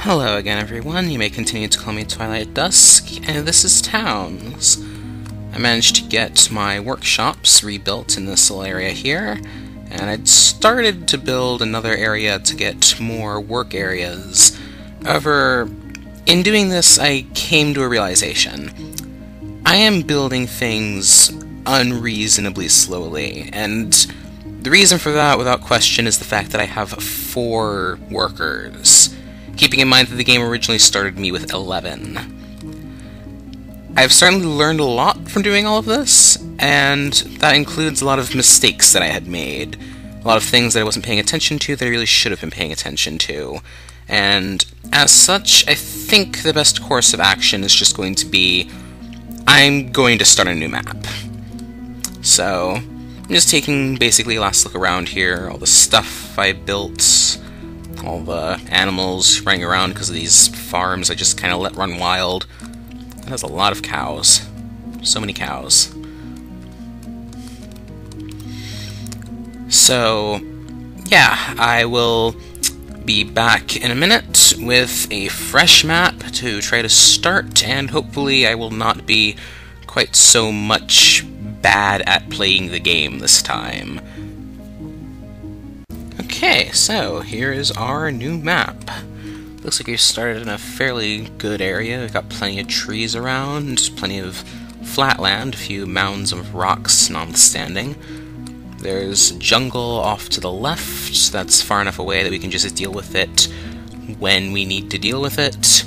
Hello again, everyone. You may continue to call me Twilight Dusk, and this is Towns. I managed to get my workshops rebuilt in this little area here, and I'd started to build another area to get more work areas. However, in doing this, I came to a realization. I am building things unreasonably slowly, and the reason for that, without question, is the fact that I have 4 workers. Keeping in mind that the game originally started me with 11. I've certainly learned a lot from doing all of this, and that includes a lot of mistakes that I had made. A lot of things that I wasn't paying attention to that I really should have been paying attention to. And as such, I think the best course of action is just going to be, I'm going to start a new map. So, I'm just taking basically a last look around here, all the stuff I built, all the animals running around because of these farms I just kind of let run wild. There's a lot of cows. So many cows. So, yeah, I will be back in a minute with a fresh map to try to start, and hopefully I will not be quite so much bad at playing the game this time. Okay, so here is our new map. Looks like we've started in a fairly good area. We've got plenty of trees around, plenty of flat land, a few mounds of rocks notwithstanding. There's jungle off to the left. That's far enough away that we can just deal with it when we need to deal with it.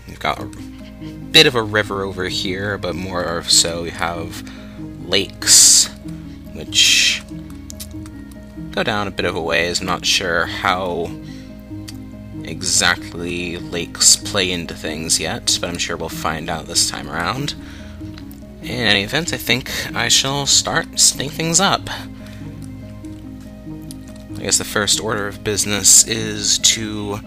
We've got a bit of a river over here, but more so we have lakes, which go down a bit of a ways. I'm not sure how exactly lakes play into things yet, but I'm sure we'll find out this time around. In any event, I think I shall start setting things up. I guess the first order of business is to...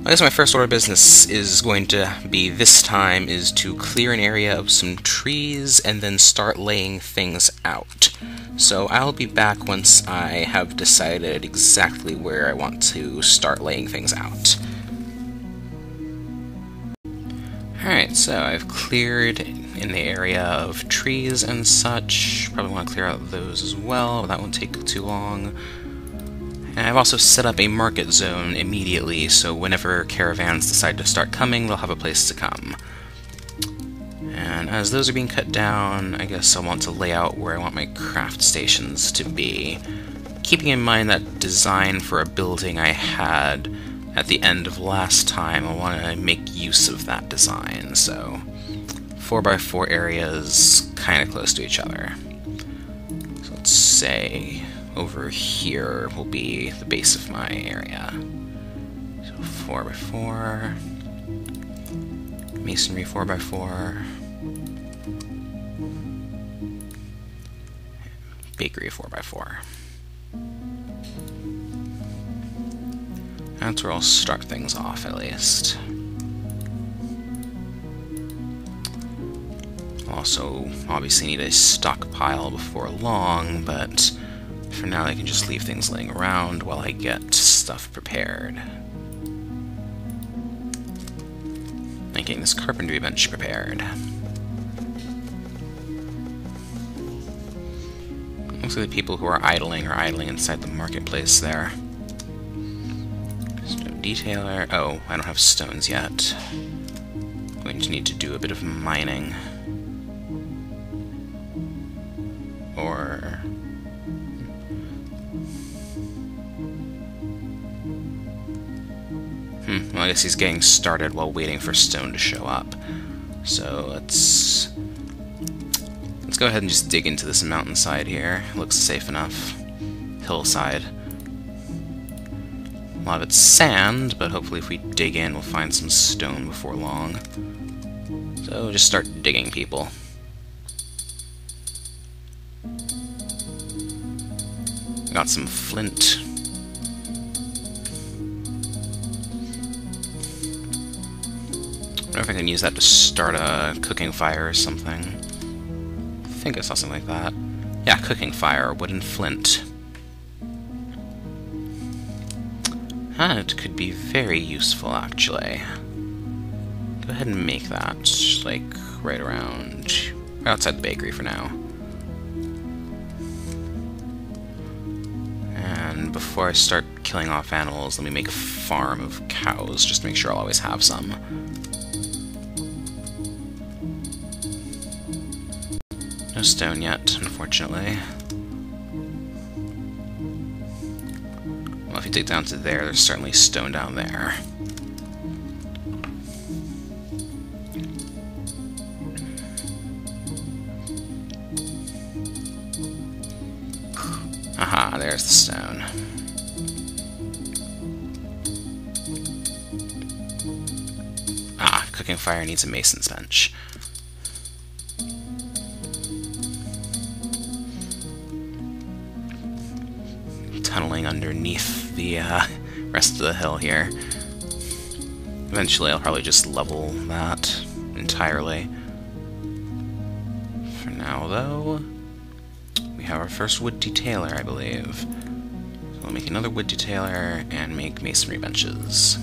I guess my first order of business is going to be, this time, is to clear an area of some trees and then start laying things out. So I'll be back once I have decided exactly where I want to start laying things out. Alright, so I've cleared in the area of trees and such. Probably want to clear out those as well, but that won't take too long. And I've also set up a market zone immediately, so whenever caravans decide to start coming, they'll have a place to come. And as those are being cut down, I guess I'll want to lay out where I want my craft stations to be. Keeping in mind that design for a building I had at the end of last time, I want to make use of that design, so 4x4 areas kind of close to each other. So let's say over here will be the base of my area. So 4x4, masonry 4x4, bakery 4x4. That's where I'll start things off, at least. I'll also obviously need a stockpile before long, but for now I can just leave things laying around while I get stuff prepared. Making this carpentry bench prepared. Looks like the people who are idling inside the marketplace there. Stone detailer. Oh, I don't have stones yet. I'm going to need to do a bit of mining. Or... well, I guess he's getting started while waiting for stone to show up. So let's go ahead and just dig into this mountainside here. Looks safe enough. Hillside. A lot of it's sand, but hopefully if we dig in, we'll find some stone before long. So just start digging, people. Got some flint. I wonder if I can use that to start a cooking fire or something. I think I saw something like that. Yeah, cooking fire, wood and flint. That could be very useful, actually. Go ahead and make that, like, right outside the bakery for now. And before I start killing off animals, let me make a farm of cows, just to make sure I'll always have some. No stone yet, unfortunately. Well, if you dig down to there, there's certainly stone down there. Aha, there's the stone. Ah, cooking fire needs a mason's bench. Tunneling underneath the rest of the hill here. Eventually I'll probably just level that entirely. For now, though, we have our first wood detailer, I believe. So we'll make another wood detailer and make masonry benches.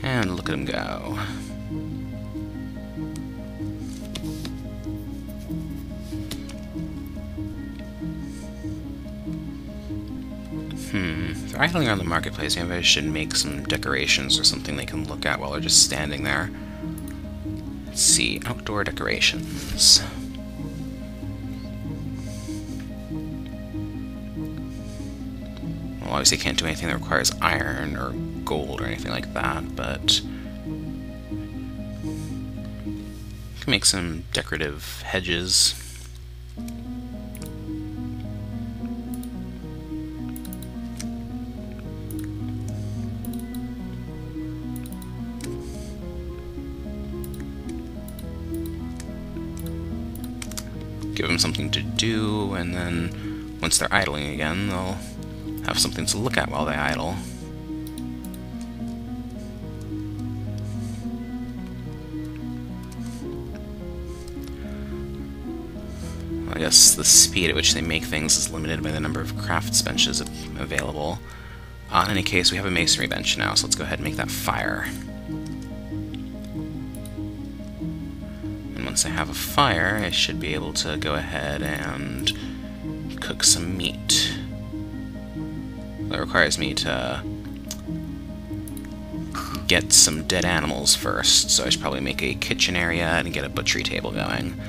And look at him go. If they're idling around the marketplace, maybe I should make some decorations or something they can look at while they're just standing there. Let's see, outdoor decorations. Well, obviously can't do anything that requires iron or gold or anything like that, but I can make some decorative hedges. Give them something to do, and then once they're idling again, they'll have something to look at while they idle. Well, I guess the speed at which they make things is limited by the number of crafts benches available. In any case, we have a masonry bench now, so let's go ahead and make that fire. Once I have a fire, I should be able to go ahead and cook some meat. That requires me to get some dead animals first, so I should probably make a kitchen area and get a butchery table going.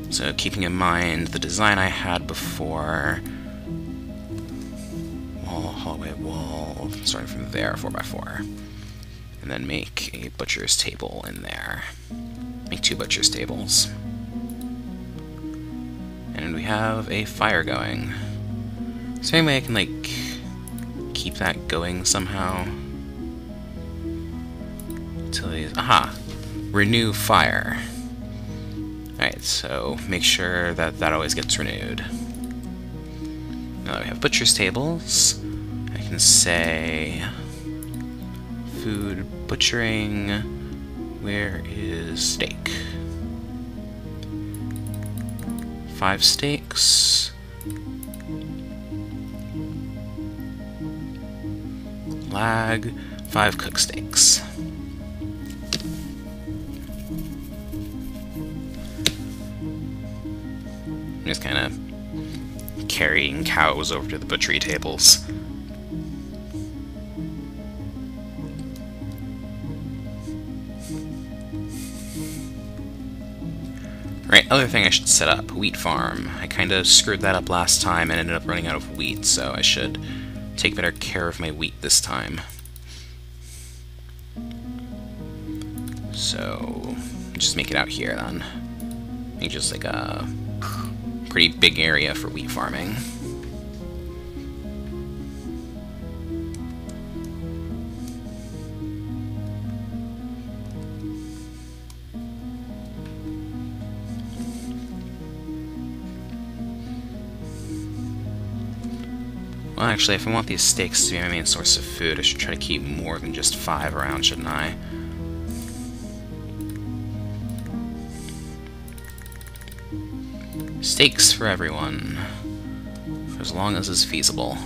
So keeping in mind the design I had before, hallway wall, starting from there, 4x4. And then make a butcher's table in there. Make 2 butcher's tables. And we have a fire going. Is there any way I can, like, keep that going somehow? Aha! Renew fire. Alright, so make sure that that always gets renewed. Now that we have butcher's tables, I can say food butchering. Where is steak? 5 steaks. Lag. 5 cooked steaks. I'm just kind of carrying cows over to the butchery tables. Right, other thing I should set up, wheat farm. I kind of screwed that up last time and ended up running out of wheat, so I should take better care of my wheat this time. So, just make it out here then. Make just like a pretty big area for wheat farming. Well, actually, if I want these steaks to be my main source of food, I should try to keep more than just 5 around, shouldn't I? Steaks for everyone, for as long as is feasible.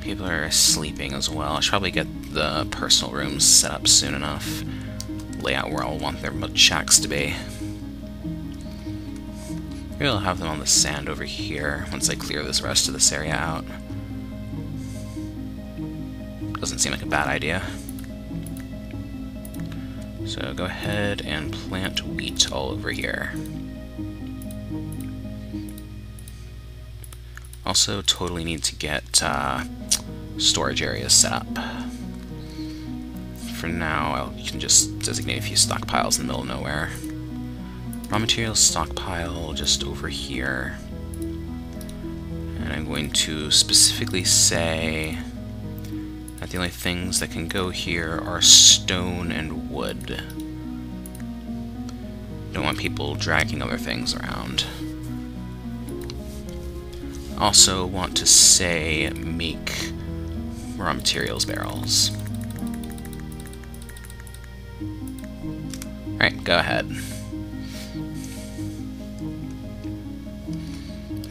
People are sleeping as well. I should probably get the personal rooms set up soon enough. Lay out where I'll want their mud shacks to be. Maybe I'll have them on the sand over here once I clear this rest of this area out. Doesn't seem like a bad idea. So go ahead and plant wheat all over here. Also totally need to get storage areas set up. For now, you can just designate a few stockpiles in the middle of nowhere. Raw materials stockpile just over here. And I'm going to specifically say that the only things that can go here are stone and wood. Don't want people dragging other things around. Also want to say make raw materials barrels. Alright, go ahead.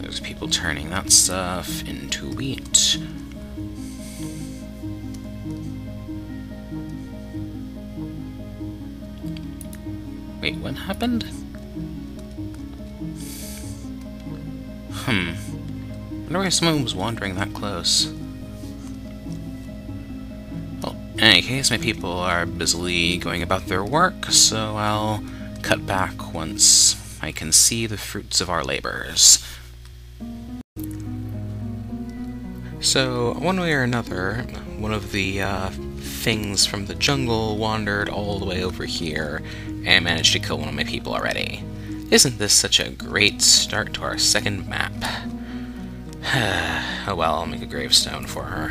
There's people turning that stuff into wheat. Wait, what happened? I wonder why someone was wandering that close. Well, in any case, my people are busily going about their work, so I'll cut back once I can see the fruits of our labors. So, one way or another, one of the things from the jungle wandered all the way over here and managed to kill one of my people already. Isn't this such a great start to our second map? Oh well, I'll make a gravestone for her.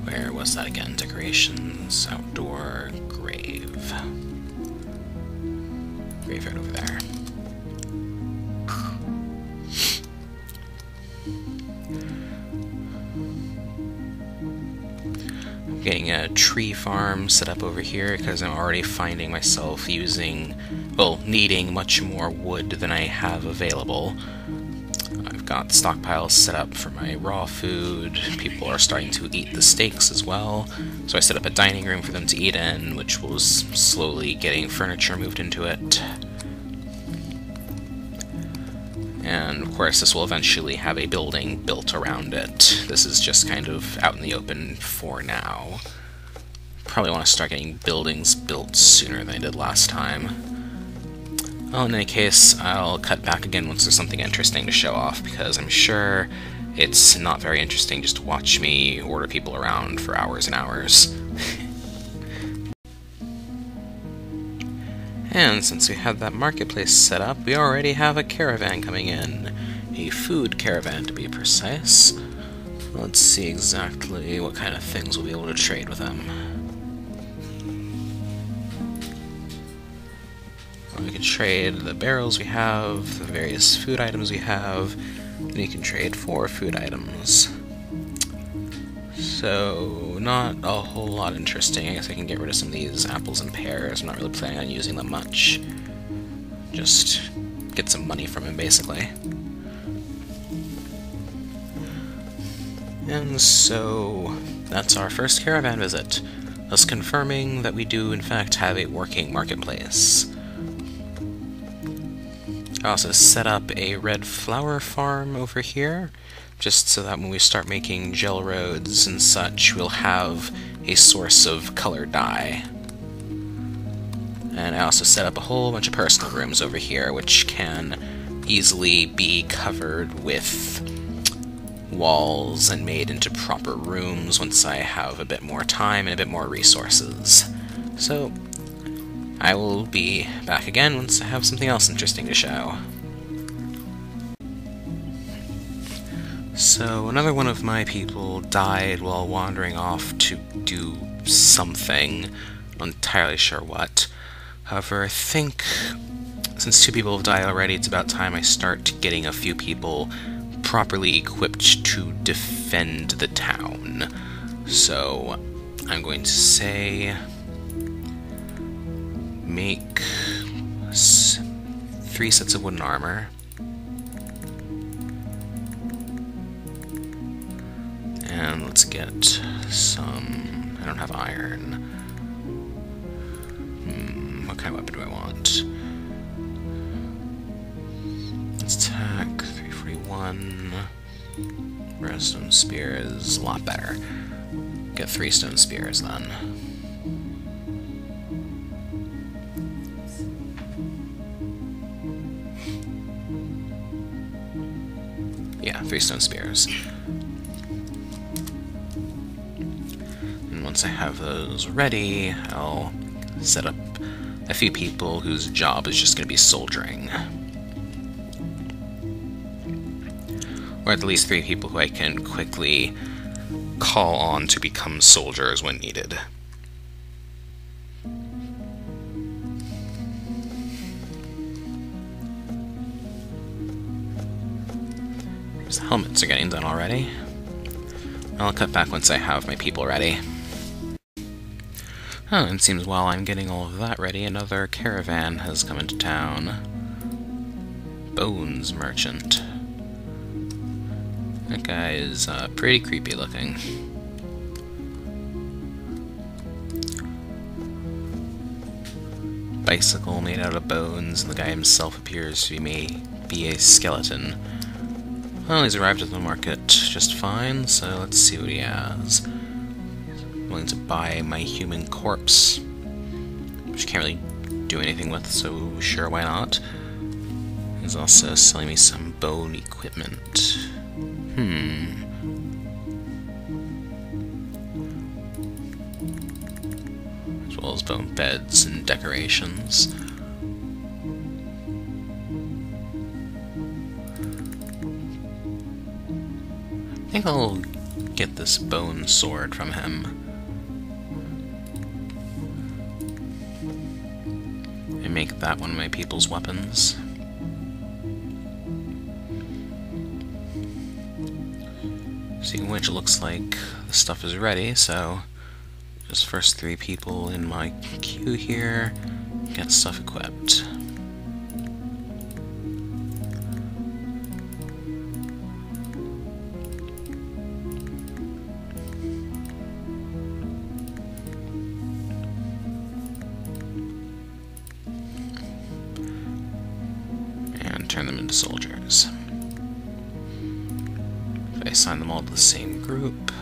Where was that again? Decorations, outdoor, grave. Graveyard over there. I'm getting a tree farm set up over here because I'm already finding myself needing much more wood than I have available. I've got stockpiles set up for my raw food. People are starting to eat the steaks as well, so I set up a dining room for them to eat in, which was slowly getting furniture moved into it. And of course this will eventually have a building built around it. This is just kind of out in the open for now. Probably want to start getting buildings built sooner than I did last time. Well, in any case, I'll cut back again once there's something interesting to show off, because I'm sure it's not very interesting just to watch me order people around for hours and hours. And since we have that marketplace set up, we already have a caravan coming in. A food caravan, to be precise. Let's see exactly what kind of things we'll be able to trade with them. We can trade the barrels we have, the various food items we have, and you can trade 4 food items. So, not a whole lot interesting. I guess I can get rid of some of these apples and pears. I'm not really planning on using them much. Just get some money from him, basically. And so, that's our first caravan visit, thus confirming that we do in fact have a working marketplace. I also set up a red flower farm over here, just so that when we start making gel roads and such, we'll have a source of color dye. And I also set up a whole bunch of personal rooms over here, which can easily be covered with walls and made into proper rooms once I have a bit more time and a bit more resources. So, I will be back again once I have something else interesting to show. So, another one of my people died while wandering off to do something. I'm not entirely sure what. However, I think since 2 people have died already, it's about time I start getting a few people properly equipped to defend the town. So, I'm going to say make 3 sets of wooden armor. And let's get some... I don't have iron. What kind of weapon do I want? Let's attack 341. Redstone spear is a lot better. Get 3 stone spears then. Yeah, 3 stone spears. And once I have those ready, I'll set up a few people whose job is just going to be soldiering. Or at least 3 people who I can quickly call on to become soldiers when needed. These helmets are getting done already. I'll cut back once I have my people ready. Oh, and it seems while I'm getting all of that ready, another caravan has come into town. Bones Merchant. That guy is pretty creepy looking. Bicycle made out of bones, and the guy himself appears to be a skeleton. Well, he's arrived at the market just fine, so let's see what he has. I'm willing to buy my human corpse, which I can't really do anything with, so sure, why not? He's also selling me some bone equipment. As well as bone beds and decorations. I think I'll get this bone sword from him. And make that one of my people's weapons. Seeing which, it looks like the stuff is ready, so just first 3 people in my queue here get stuff equipped. And turn them into soldiers. I assign them all to the same group,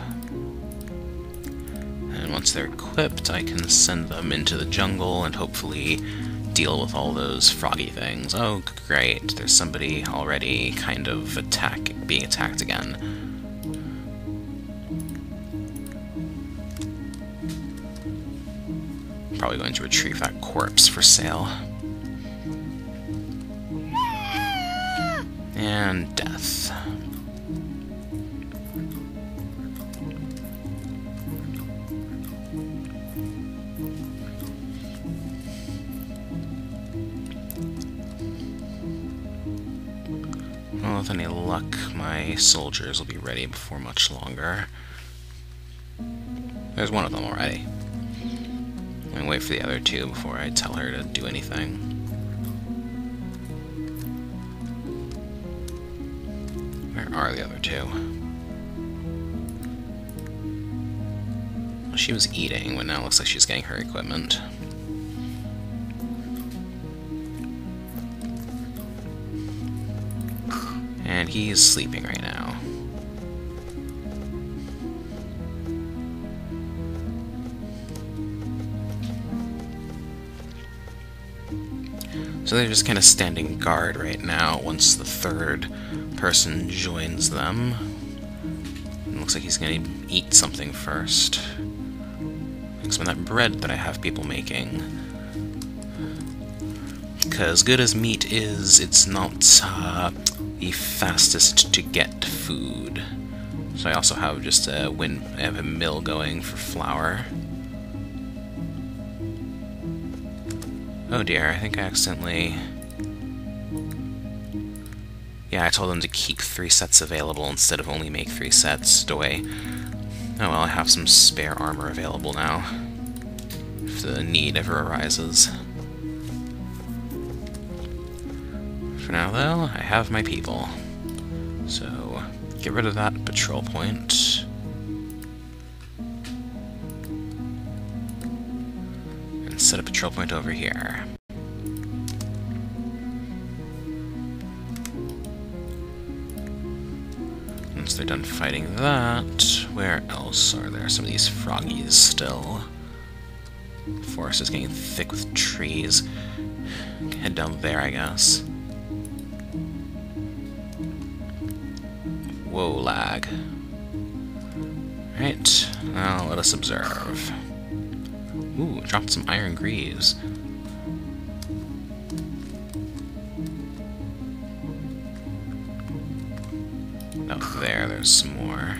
and once they're equipped I can send them into the jungle and hopefully deal with all those froggy things. Oh great, there's somebody already kind of being attacked again. Probably going to retrieve that corpse for sale. And death. Well, with any luck, my soldiers will be ready before much longer. There's one of them already. I'm gonna wait for the other 2 before I tell her to do anything. Where are the other 2? Well, she was eating, but now it looks like she's getting her equipment. And he's sleeping right now. So they're just kind of standing guard right now once the 3rd person joins them. It looks like he's going to eat something first. Some of that bread that I have people making. Because good as meat is, it's not the fastest to get food. So I also have just I have a mill going for flour. Oh dear, I think I accidentally... Yeah, I told them to keep 3 sets available instead of only make 3 sets. Oh well, I have some spare armor available now, if the need ever arises. For now, though, I have my people. So, get rid of that patrol point. And set a patrol point over here. Once they're done fighting that, where else are there some of these froggies still? The forest is getting thick with trees. Head down there, I guess. Whoa, lag. Right, now let us observe. Ooh, dropped some iron greaves. Up there, there's some more.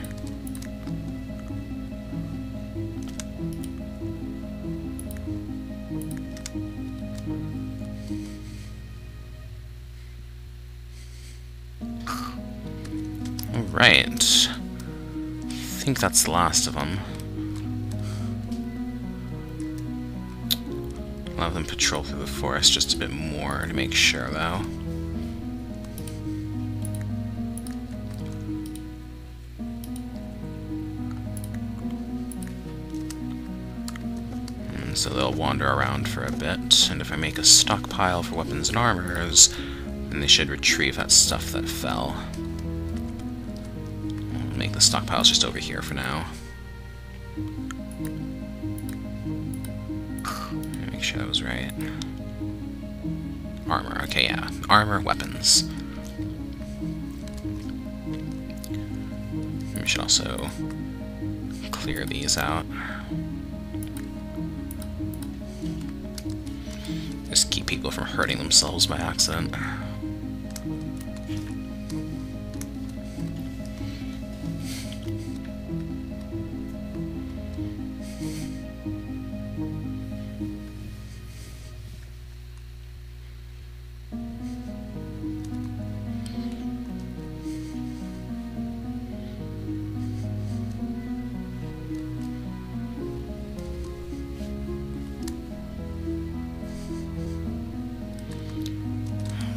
Alright. I think that's the last of them. I'll have them patrol through the forest just a bit more to make sure, though. And so they'll wander around for a bit, and if I make a stockpile for weapons and armors, then they should retrieve that stuff that fell. I'll make the stockpiles just over here for now. Make sure that was right. Armor, okay, yeah. Armor, weapons. We should also clear these out. Just keep people from hurting themselves by accident.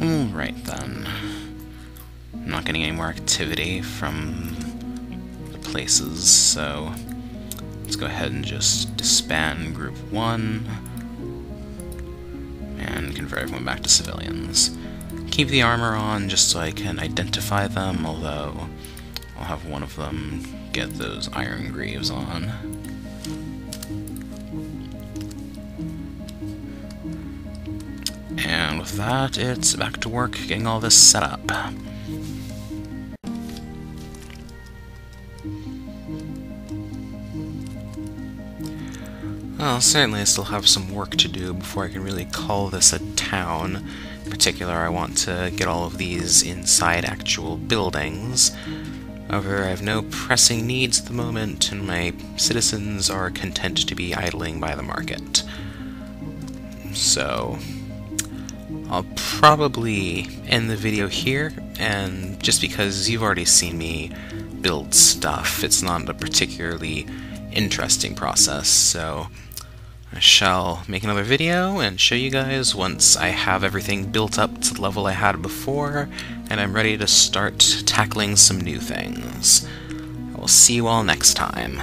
Alright then. I'm not getting any more activity from the places, so let's go ahead and just disband Group 1 and convert everyone back to civilians. Keep the armor on just so I can identify them, although I'll have one of them get those iron greaves on. And with that, it's back to work getting all this set up. Well, certainly I still have some work to do before I can really call this a town. In particular, I want to get all of these inside actual buildings. However, I have no pressing needs at the moment, and my citizens are content to be idling by the market. So I'll probably end the video here, and just because you've already seen me build stuff, it's not a particularly interesting process, so I shall make another video and show you guys once I have everything built up to the level I had before, and I'm ready to start tackling some new things. I will see you all next time.